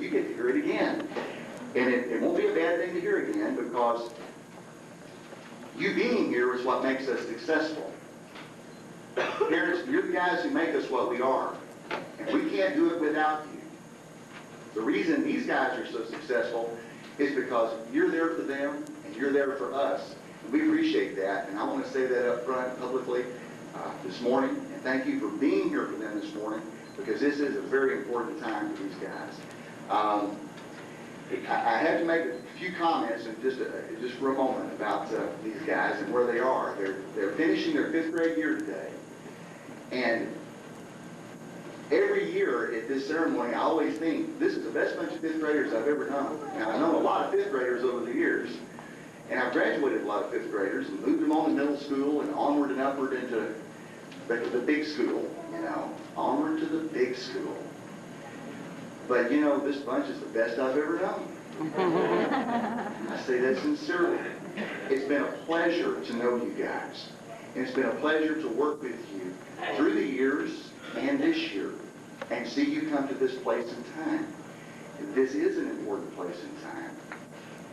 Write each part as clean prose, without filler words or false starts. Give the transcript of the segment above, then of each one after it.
you get to hear it again. And it won't be a bad thing to hear again, because you being here is what makes us successful. Parents, you're the guys who make us what we are. And we can't do it without you. The reason these guys are so successful is because you're there for them and you're there for us. And we appreciate that, and I want to say that up front publicly this morning. And thank you for being here for them this morning, because this is a very important time for these guys. I have to make a few comments in just for a moment about these guys and where they are. They're finishing their 5th grade year today. And every year at this ceremony, I always think, this is the best bunch of 5th graders I've ever known. Now, I've known a lot of 5th graders over the years, and I've graduated a lot of 5th graders and moved them on to middle school and onward and upward into the big school, you know, onward to the big school. But, you know, this bunch is the best I've ever known. I say that sincerely. It's been a pleasure to know you guys. And it's been a pleasure to work with you through the years and this year and see you come to this place in time. This is an important place in time.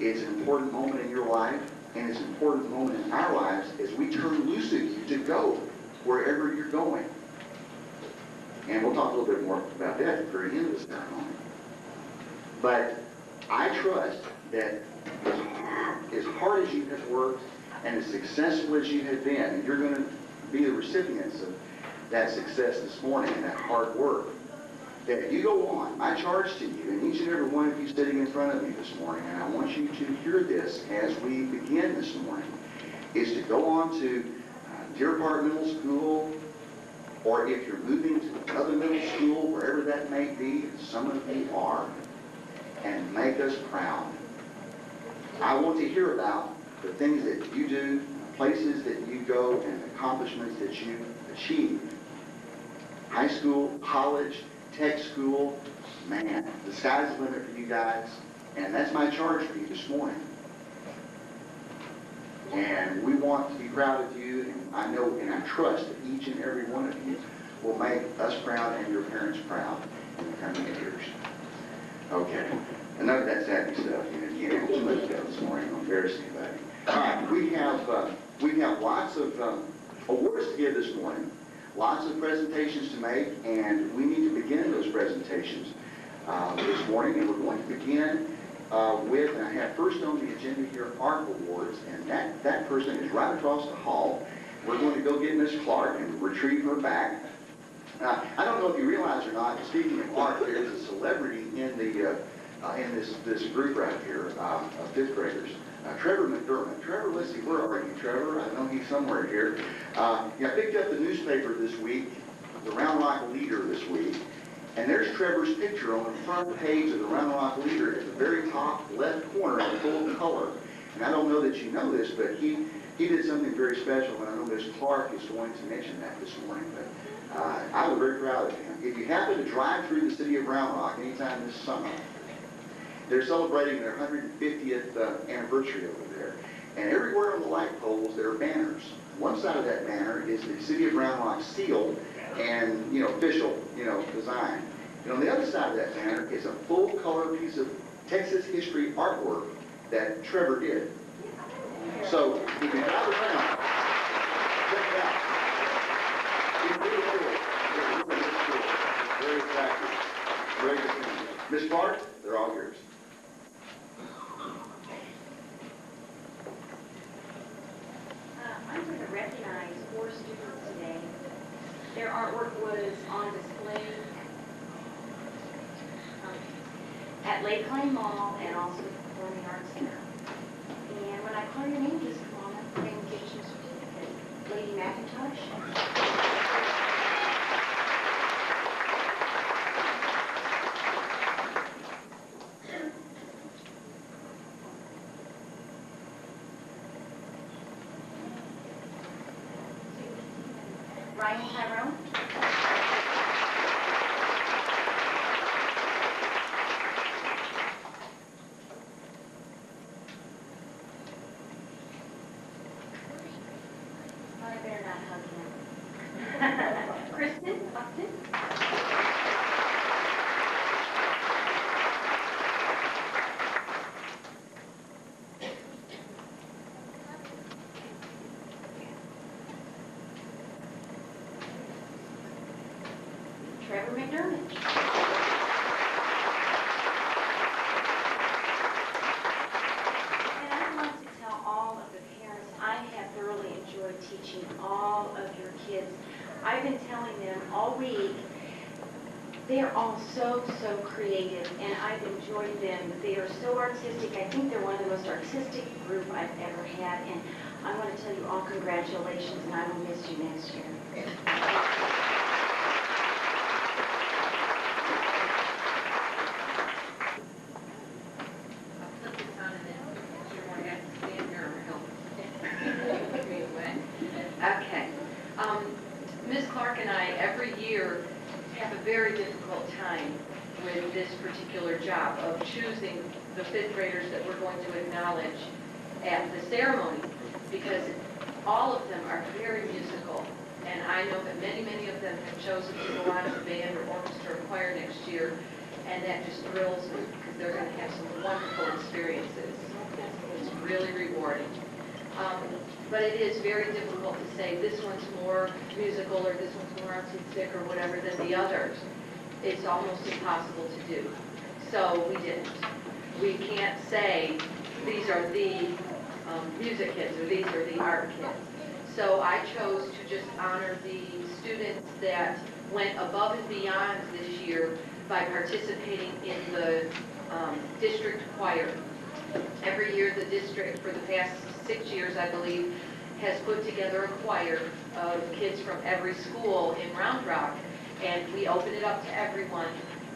It's an important moment in your life, and it's an important moment in our lives as we turn loose of you to go wherever you're going. And we'll talk a little bit more about that at the very end of this ceremony. But I trust that as hard as you have worked and as successful as you have been, and you're going to be the recipients of that success this morning and that hard work, that you go on. My charge to you, and each and every one of you sitting in front of me this morning, and I want you to hear this as we begin this morning, is to go on to Deer Park Middle School, or if you're moving to another middle school, wherever that may be, some of you are, and make us proud. I want to hear about the things that you do, the places that you go, and the accomplishments that you achieve. High school, college, tech school, man, the sky's the limit for you guys, and that's my charge for you this morning. And we want to be proud of you, and I know and I trust that each and every one of you will make us proud and your parents proud in the coming years. Okay, enough of that sappy stuff. You can't have too much of that this morning. Don't embarrass anybody. All right, we have lots of awards to give this morning, lots of presentations to make, and we need to begin those presentations this morning. And we're going to begin with, and I have first on the agenda here, ARC Awards, and that person is right across the hall. We're going to go get Miss Clark and retrieve her back. I don't know if you realize or not, speaking of ARC, there is a celebrity in this group right here of 5th graders. Trevor McDermott. Trevor, let's see, where are you, Trevor? I know he's somewhere here. I picked up the newspaper this week, the Round Rock Leader this week, and there's Trevor's picture on the front page of the Round Rock Leader at the very top left corner in full color. And I don't know that you know this, but he did something very special, and I know Miss Clark is going to mention that this morning. But I was very proud of him. If you happen to drive through the city of Round Rock anytime this summer, they're celebrating their 150th anniversary over there. And everywhere on the light poles, there are banners. One side of that banner is the City of Round Rock seal and, official, design. And on the other side of that banner is a full-color piece of Texas history artwork that Trevor did. So, if you drive around, check it out. It's really cool. It's really cool. Very attractive. Very distinctive. Miss Clark, they're all yours. I'm going to recognize 4 students today. Their artwork was on display at Lake Plain Mall and also the Performing Arts Center. And when I call your name, just come on up and get your certificate. Lady McIntosh. Ryan Tyrone. I better not hug him. Kristen Upton. McDermott. And I want to tell all of the parents, I have thoroughly enjoyed teaching all of your kids. I've been telling them all week, they're all so creative, and I've enjoyed them. They are so artistic. I think they're one of the most artistic group I've ever had, and I want to tell you all congratulations, and I will miss you next year. Okay. Ms. Clark and I, every year, have a very difficult time with this particular job of choosing the fifth graders that we're going to acknowledge at the ceremony, because all of them are very musical. And I know that many of them have chosen to go on to band or orchestra or choir next year, and that just thrills me because they're going to have some wonderful experiences. It's really rewarding. But it is very difficult to say this one's more musical or this one's more artistic or whatever than the others. It's almost impossible to do. So we didn't. We can't say these are the music kids or these are the art kids. So I chose to just honor the students that went above and beyond this year by participating in the district choir. Every year the district, for the past 6 years I believe, has put together a choir of kids from every school in Round Rock, and we open it up to everyone.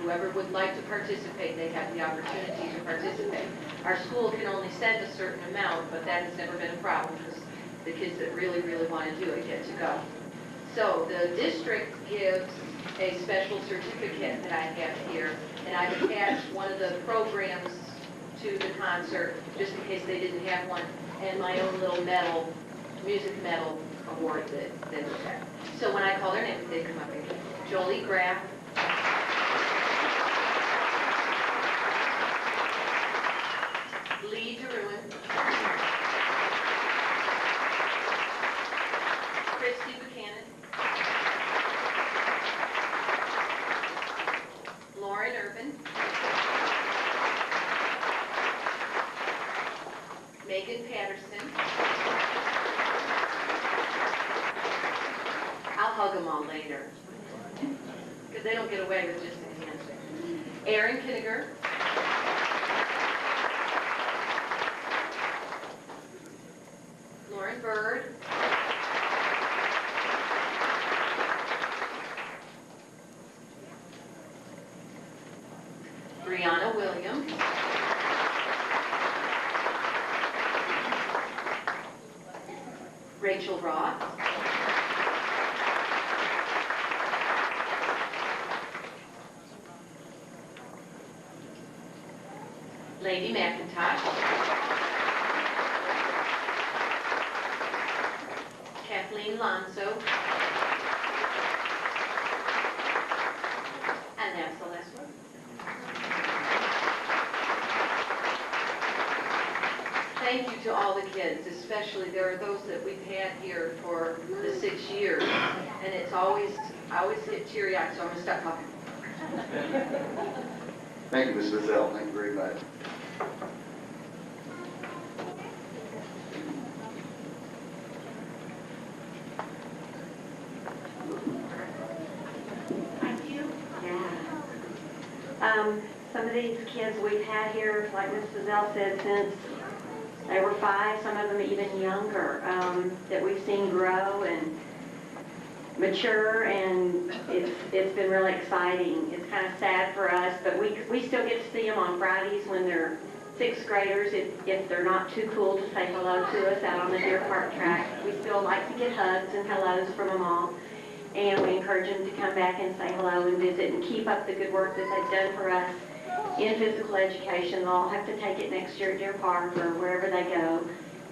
Whoever would like to participate, they have the opportunity to participate. Our school can only send a certain amount, but that has never been a problem because the kids that really want to do it get to go. So the district gives a special certificate that I have here, and I've attached one of the programs to the concert just in case they didn't have one, and my own little medal, music medal award that we have. So when I call their names, they come up here. Jolie Graff, Lee DeRuin, Christy Buchanan, Lauren Urban, Megan Patterson. I'll hug them all later, because they don't get away with just a handshake. Erin Kinniger, Lauren Bird, Brianna Williams, Rachel Roth, Lady McIntosh, Kathleen Lonso, and that's the last one. Thank you to all the kids, especially there are those that we've had here for the 6 years, and it's always, I always get teary-eyed, so I'm going to stop talking. Thank you, Ms. Vizel. Thank you very much. Some of these kids we've had here, like Ms. Vizel said, since they were 5, some of them even younger, that we've seen grow and mature, and it's been really exciting. It's kind of sad for us, but we still get to see them on Fridays when they're 6th graders, if they're not too cool to say hello to us out on the Deer Park track. We still like to get hugs and hellos from them all, and we encourage them to come back and say hello and visit and keep up the good work that they've done for us in physical education. They'll all have to take it next year at Deer Park or wherever they go,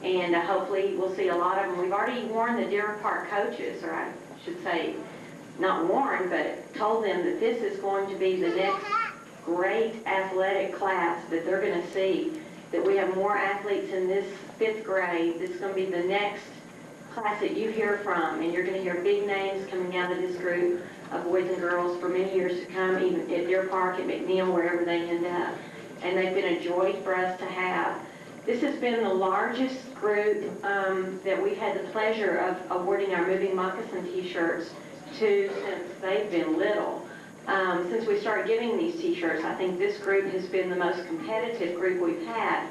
and hopefully we'll see a lot of them. We've already warned the Deer Park coaches, or I should say, not warned, but told them that this is going to be the next great athletic class that they're going to see, that we have more athletes in this 5th grade. This is going to be the next class that you hear from, and you're going to hear big names coming out of this group of boys and girls for many years to come, even at Deer Park, at McNeil, wherever they end up. And they've been a joy for us to have. This has been the largest group that we've had the pleasure of awarding our Moving Moccasin t-shirts to since they've been little. Since we started giving these t-shirts, I think this group has been the most competitive group we've had.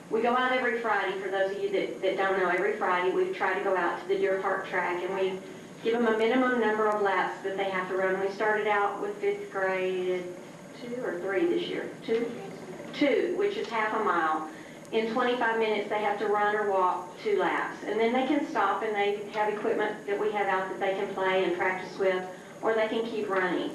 We go out every Friday. For those of you that don't know, every Friday we try to go out to the Deer Park track, and we give them a minimum number of laps that they have to run. We started out with 5th grade, 2 or 3 this year? 2, which is half a mile. In 25 minutes, they have to run or walk 2 laps. And then they can stop, and they have equipment that we have out that they can play and practice with, or they can keep running.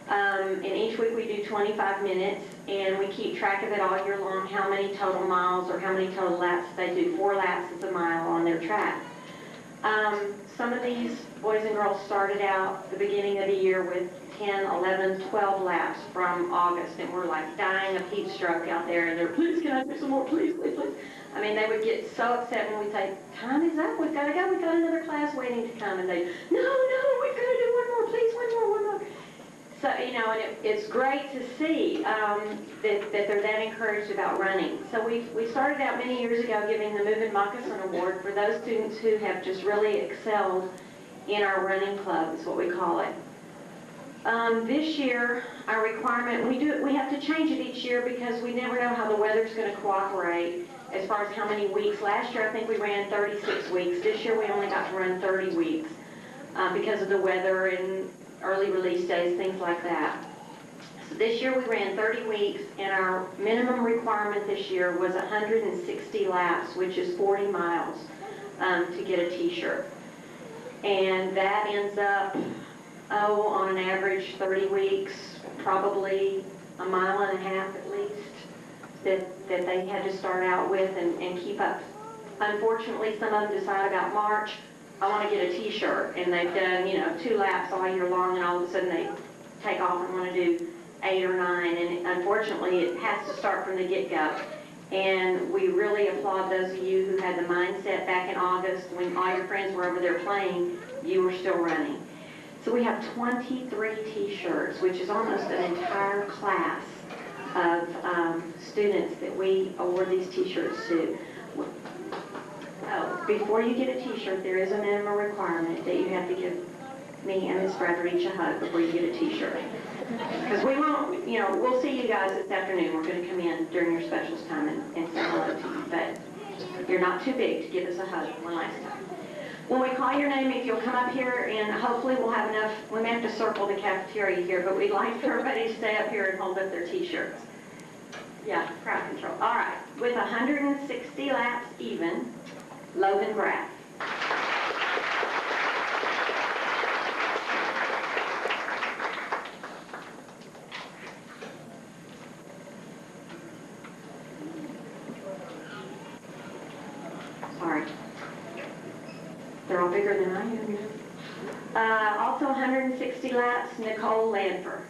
And each week we do 25 minutes, and we keep track of it all year long, how many total miles or how many total laps they do. 4 laps is a mile on their track. Some of these boys and girls started out the beginning of the year with 10, 11, 12 laps from August, and we're like dying of heat stroke out there, and they're, please, can I do some more, please, please, please. I mean, they would get so upset when we say, time is up, we've got to go, we've got another class waiting to come, and they, no, we've got to do one more, please, one more. So, you know, and it's great to see that they're that encouraged about running. So we started out many years ago giving the Moving Moccasin Award for those students who have just really excelled in our running club, is what we call it. This year, our requirement, we have to change it each year because we never know how the weather's going to cooperate as far as how many weeks. Last year, I think we ran 36 weeks. This year, we only got to run 30 weeks because of the weather and early release days, things like that. So this year, we ran 30 weeks, and our minimum requirement this year was 160 laps, which is 40 miles to get a t-shirt. And that ends up, on an average 30 weeks, probably 1.5 miles at least that they had to start out with and keep up. Unfortunately, some of them decide about March, I want to get a t-shirt, and they've done, 2 laps all year long, and all of a sudden they take off and want to do 8 or 9, and unfortunately it has to start from the get-go. And we really applaud those of you who had the mindset back in August when all your friends were over there playing, you were still running. So we have 23 t-shirts, which is almost an entire class of students that we award these t-shirts to. Oh, before you get a t-shirt, there is a minimum requirement that you have to give me and Ms. Bradford each a hug before you get a t-shirt. Because we won't, we'll see you guys this afternoon. We're going to come in during your specials time and say hello to you. But you're not too big to give us a hug one last time. When we call your name, if you'll come up here, and hopefully we'll have enough, we may have to circle the cafeteria here, but we'd like for everybody to stay up here and hold up their t-shirts. Yeah, crowd control. All right, with 160 laps even, Logan Graff. Sorry. They're all bigger than I am. Also 160 laps, Nicole Lanfer.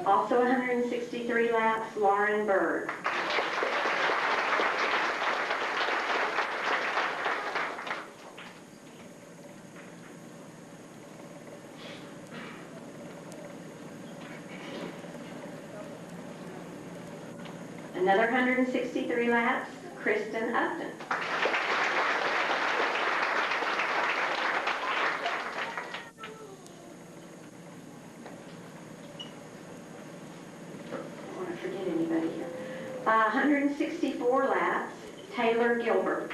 Also 163 laps, Lauren Bird. Another 163 laps, Kristen Upton. I don't want to forget anybody here. 164 laps, Taylor Gilbert.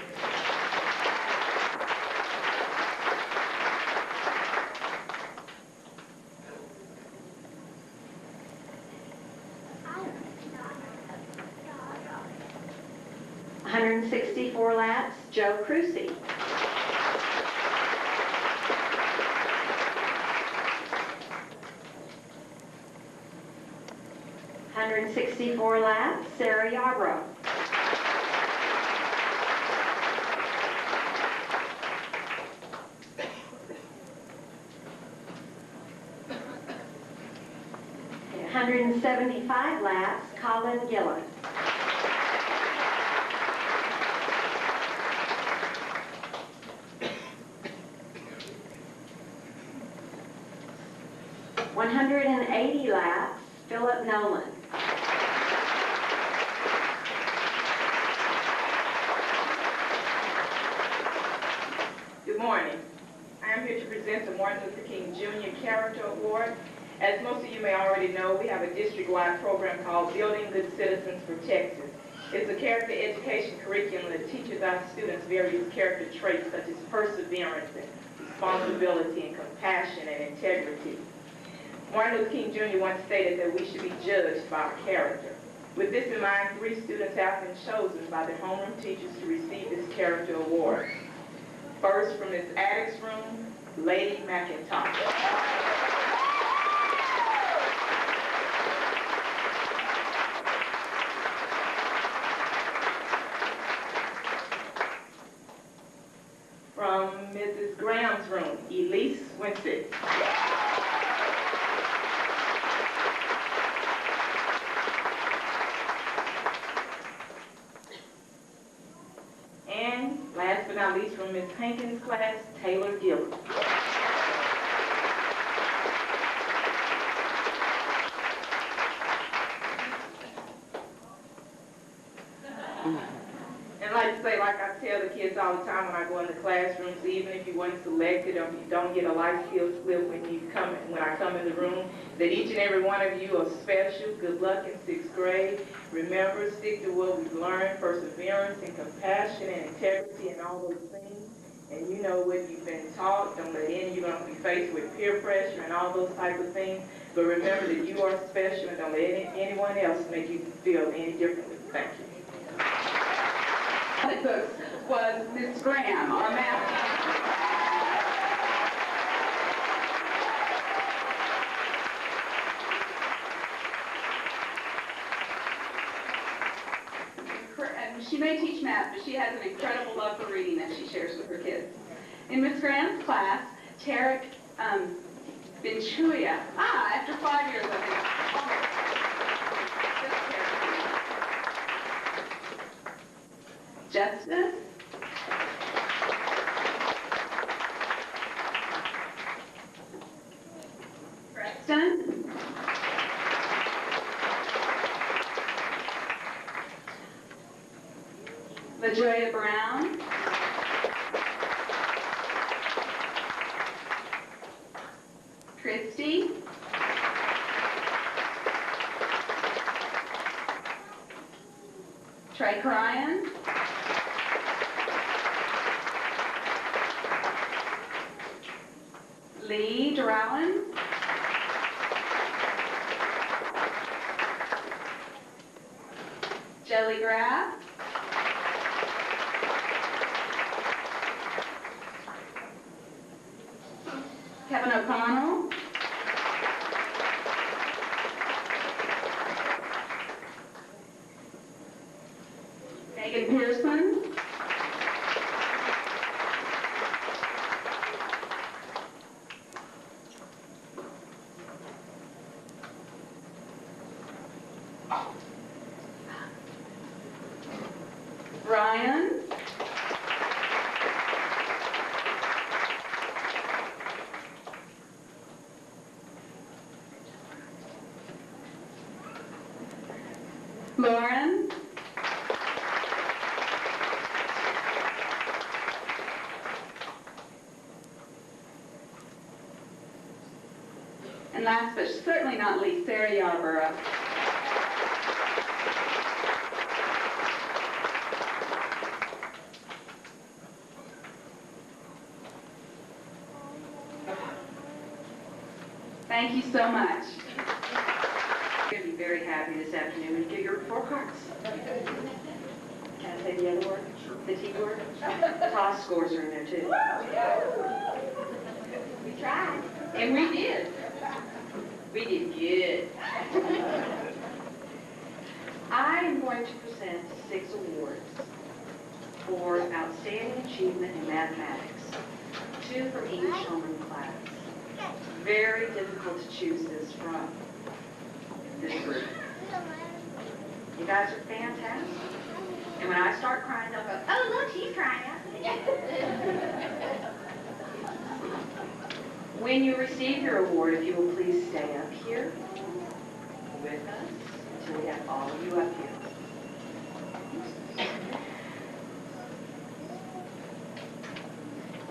.164 laps, Joe Crucy. .164 laps, Sarah Yarbrough. 175 laps, Colin Gillis. $180 laps, Philip Nolan. Good morning. I am here to present the Martin Luther King Jr. Character Award. As most of you may already know, we have a district-wide program called Building Good Citizens for Texas. It's a character education curriculum that teaches our students various character traits such as perseverance and responsibility and compassion and integrity. Martin Luther King Jr. once stated that we should be judged by our character. With this in mind, 3 students have been chosen by their homeroom teachers to receive this character award. First, from Ms. Addict's room, Lady McIntosh. From Mrs. Graham's room, Elise Winsett. And last but not least, from Ms. Hankins' class, Taylor Gillis. And like to say, like I tell the kids all the time when I go in the classrooms, even if you weren't selected or if you don't get a life skills slip when I come in the room, that each and every one of you are special. Good luck in 6th grade. Remember, stick to what we've learned, perseverance and compassion and integrity and all those things. And you know what you've been taught. Don't let any, you're going to be faced with peer pressure and all those types of things. But remember that you are special and don't let anyone else make you feel any differently. Thank you. The books was Miss Graham, our math. She may teach math, but she has an incredible love for reading that she shares with her kids. In Miss Graham's class, Tarek Benchuya, after 5 years, I think. Justice. Preston. LaJoya Brown. Christy. Trey Ryan. Lee Drowan. Jelly Graff. Kevin O'Connell. Megan Pearson. Ryan. Lauren. And last but certainly not least, Sarah Yarborough. Thank you so much. You're going to be very happy this afternoon to get your report cards. Can I say the other word? The T word? Toss scores are in there too. We tried. And we did. We did good. I am going to present 6 awards for outstanding achievement in mathematics, 2 from English homeroom class. Very difficult to choose this from. guys are fantastic. And when I start crying, they'll go, oh, look, she's crying. When you receive your award, if you will please stay up here with us until we have all of you up here.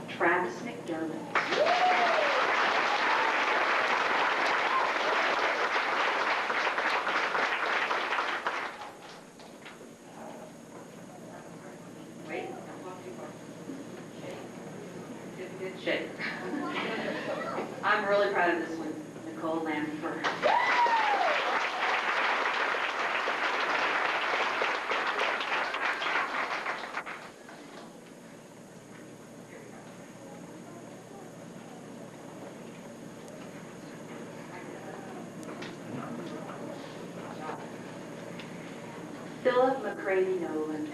Travis McDermott. Wait, don't walk too far. Good shake. I'm really proud of this one, Nicole Lamford. Philip McCraney Nolan.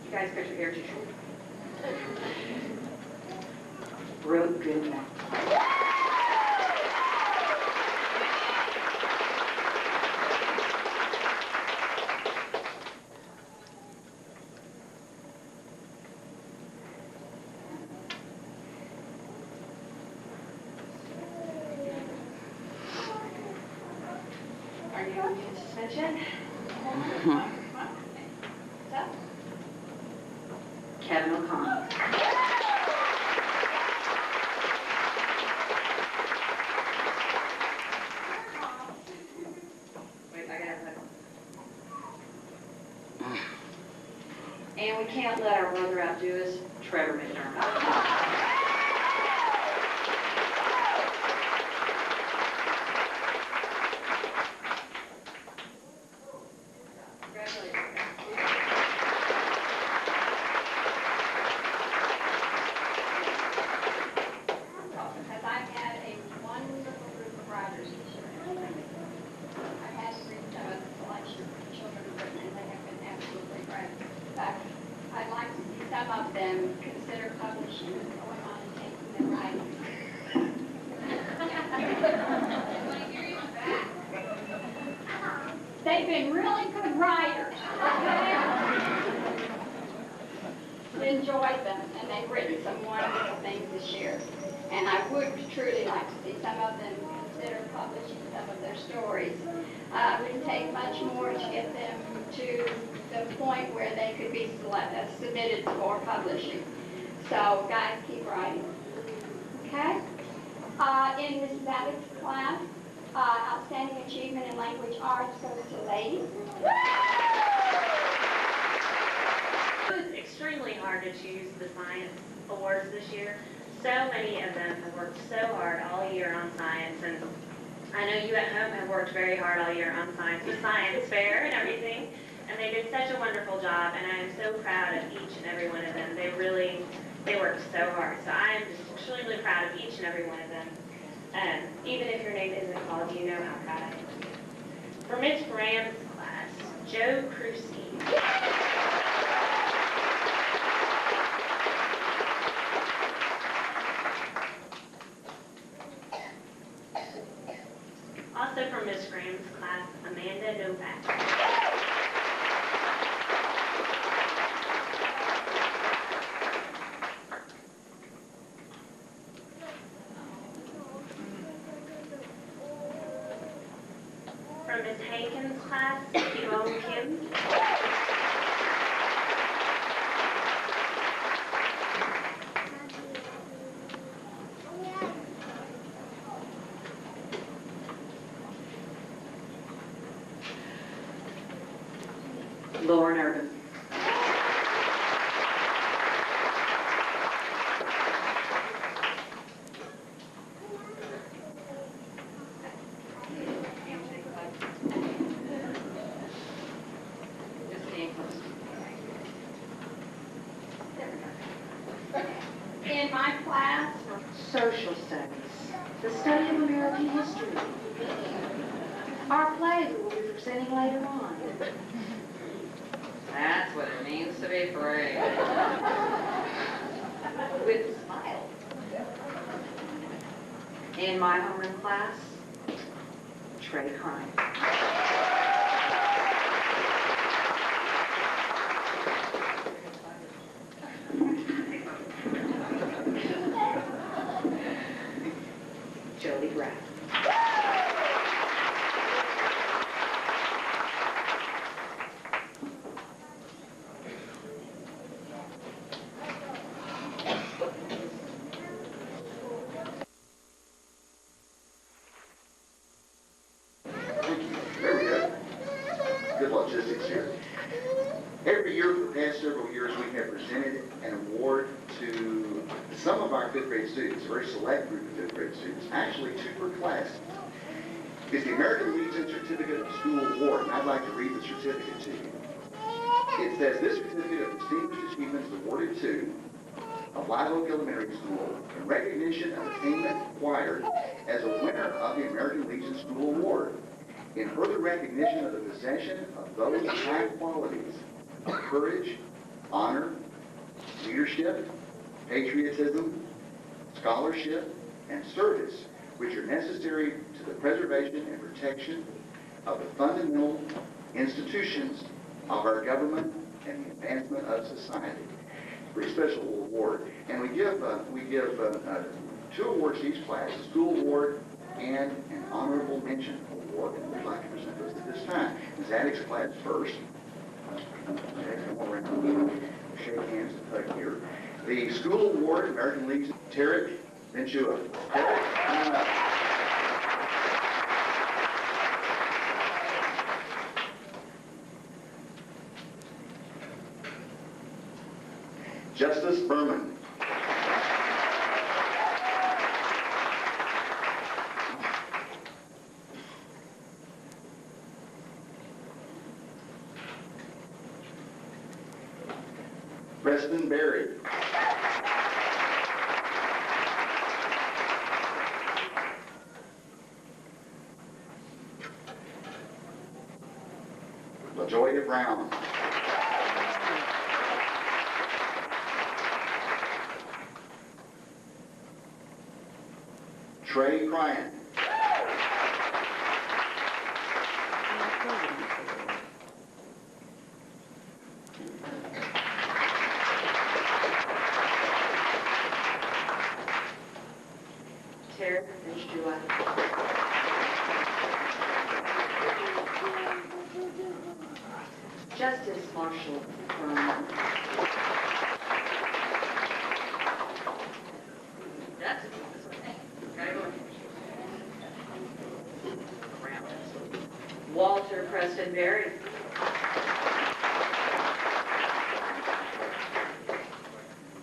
You guys cut your hair too short. Brooke Goodman. Are you in suspension? Kevin O'Connor. Wait, I gotta have that. And we can't let our brother outdo us, Trevor McDermott. Because I've had a wonderful group of writers this year. I've had to read some of the selection for children and they have been absolutely great. But I'd like to see some of them consider publishing and going on and taking their writing. They've been really good writers. Enjoyed them, and they've written some wonderful things this year. And I would truly like to see some of them consider publishing some of their stories. It wouldn't take much more to get them to the point where they could be submitted for publishing. So, guys, keep writing. Okay? In Mrs. Abbott's class, Outstanding Achievement in Language Arts goes to ladies. It was extremely hard to choose the science awards this year. So many of them have worked so hard all year on science, and I know you at home have worked very hard all year on science with science fair and everything, and they did such a wonderful job, and I am so proud of each and every one of them. They worked so hard. So I am just extremely proud of each and every one of them. Even if your name isn't called, you know how proud I am. For Miss Graham's class, Joe Crucy. Also from Miss Graham's class, Amanda Novak. From Miss Hankins' class, Yvonne Kim. Lauren Urban. Just stand close. In my class, Social studies, the study of American history. Our play we will be presenting later on. That's what it means. means to be free. With a smile. In my homeroom class, Trey Crime. Jody Graff. Thank you. There we go. Good logistics here. Every year for the past several years, we have presented an award to some of our fifth grade students, a very select group of fifth grade students, actually 2 per class. It's the American Legion Certificate of School Award, and I'd like to read the certificate to you. It says, this certificate of distinguished achievement is awarded to of Live Oak Elementary School in recognition of attainment acquired as a winner of the American Legion School Award in further recognition of the possession of those high qualities of courage, honor, leadership, patriotism, scholarship, and service which are necessary to the preservation and protection of the fundamental institutions of our government and the advancement of society. Very special award. And we give 2 awards to each class, a school award and an honorable mention award. And we'd like to present those at this time. Ms. Attic's class first. Okay, come around. Shake hands and hug here. The school award, American Legion, Tarek Ventura. Justice Berman. Preston Berry. LaJoya Brown. Trey Cryan. Tara Fitzgerald. Justice Marshall Furman. That's Walter Preston Berry.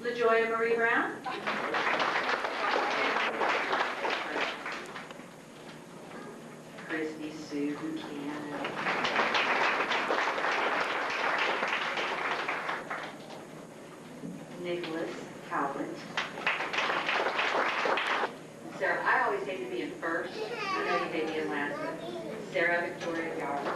LaJoya Marie Brown. Christy Sue Buchanan. Nicholas Calvert. Sarah, I always hate to be in first. I know you hate me in last, but Sarah Victoria Yarborough.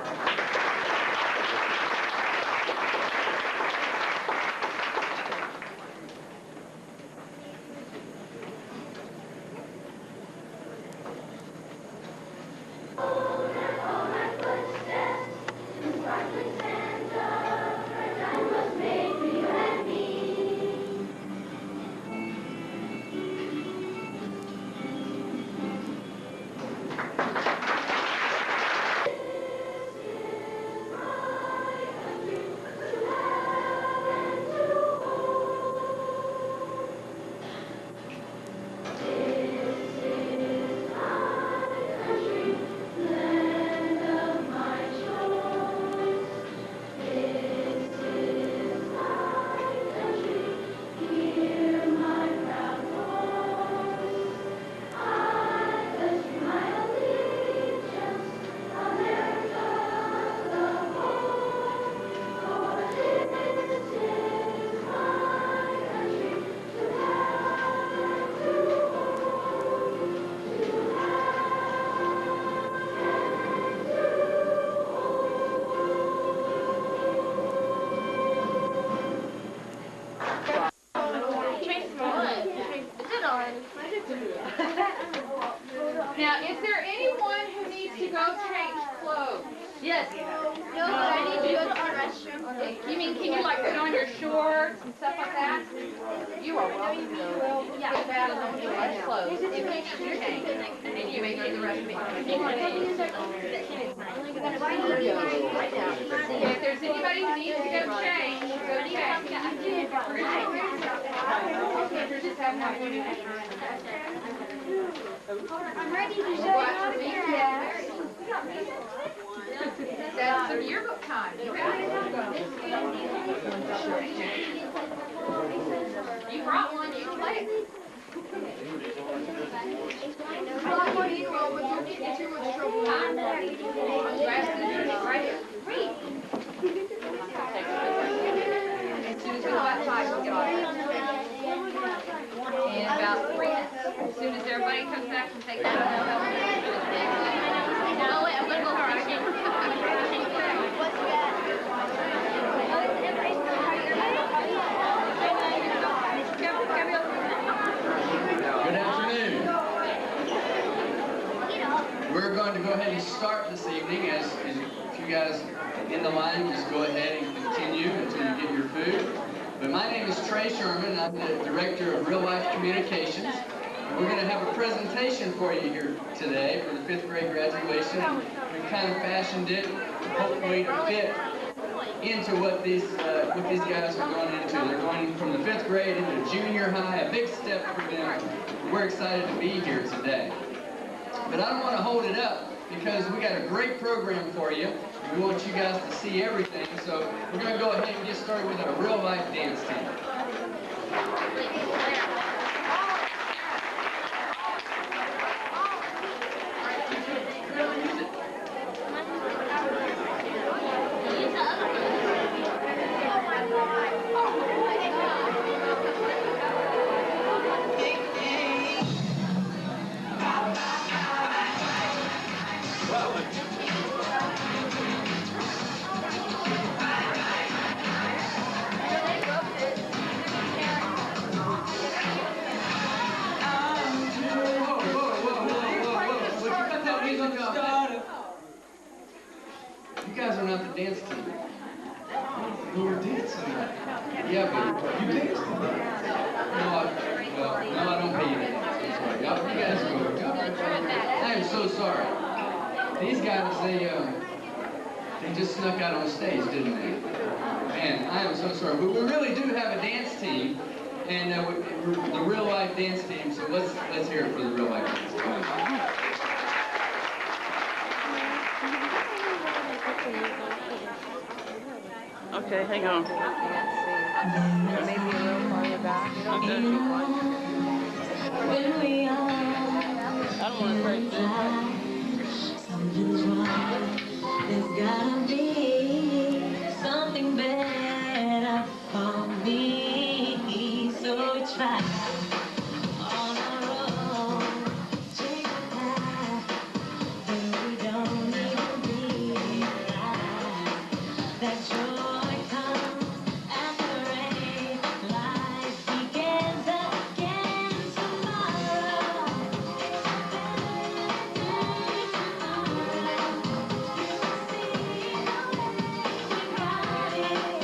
Yes. No, but I need to go to the restroom. You mean, can you like put on your shorts and stuff like that? You are welcome to go. Get that on your lunch clothes. You make your change. And you may go to the restroom. If there's anybody who needs to go change, go change. Just have one. I'm ready to show you off here. That's some yearbook time. You brought one, you can play it. As soon as we go outside, we'll get off. In about 3 minutes. As soon as everybody comes back and takes that. No, wait, I'm gonna go Good afternoon. We're going to go ahead and start this evening. As if you guys in the line, just go ahead and continue until you get your food. But my name is Trey Sherman. I'm the Director of Real Life Communications. And we're going to have a presentation for you here today for the 5th grade graduation. We've kind of fashioned it, hopefully, to fit into what these guys are going into. They're going from the 5th grade into junior high, a big step for them. We're excited to be here today. But I don't want to hold it up because we got a great program for you. We want you guys to see everything, so we're going to go ahead and get started with our real life dance team. You guys are not the dance team. We were dancing. Yeah, but You danced today. no, I don't pay you to dance. I'm sorry. You guys go. I am so sorry. These guys, they just snuck out on stage, didn't they? Man, I am so sorry. But we really do have a dance team, and we're the real life dance team. So let's hear it for the real life dance team. Okay, hang on. Maybe a little farther back. Okay. I don't want to break this. Something's wrong. There's gotta be something better for me. So we try on our own. Take a path that we don't even realize that joy comes after rain. Life begins again tomorrow. It's a better day tomorrow. You can see the way we got it.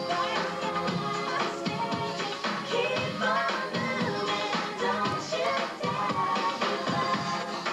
By our stage, keep on moving. Don't you dare give up.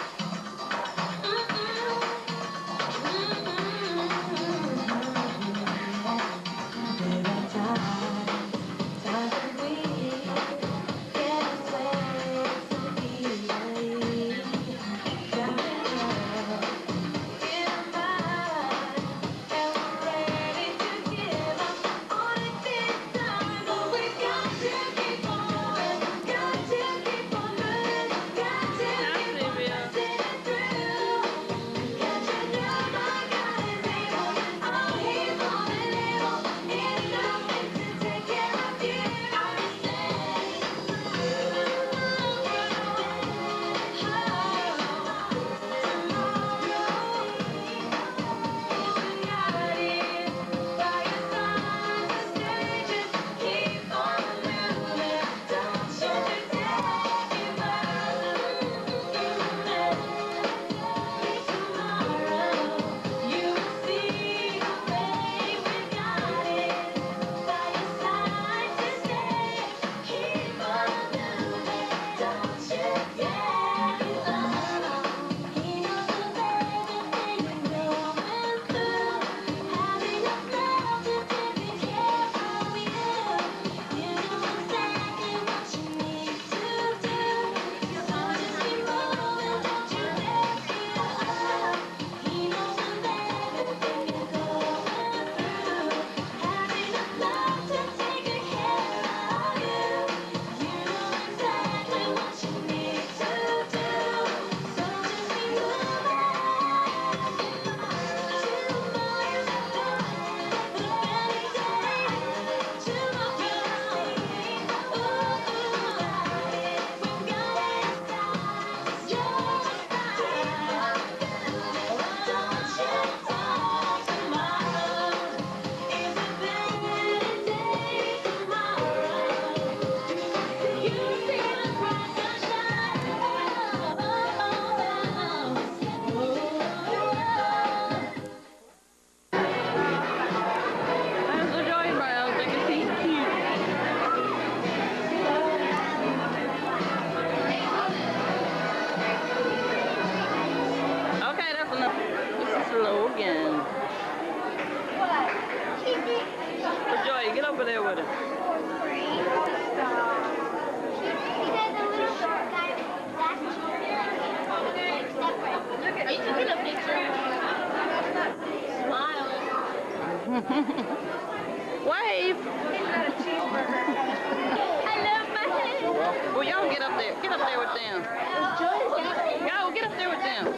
there with him. Get a picture. Smile. Wave. I love my head. Well, y'all get up there. Get up there with them. Y'all get up there with them.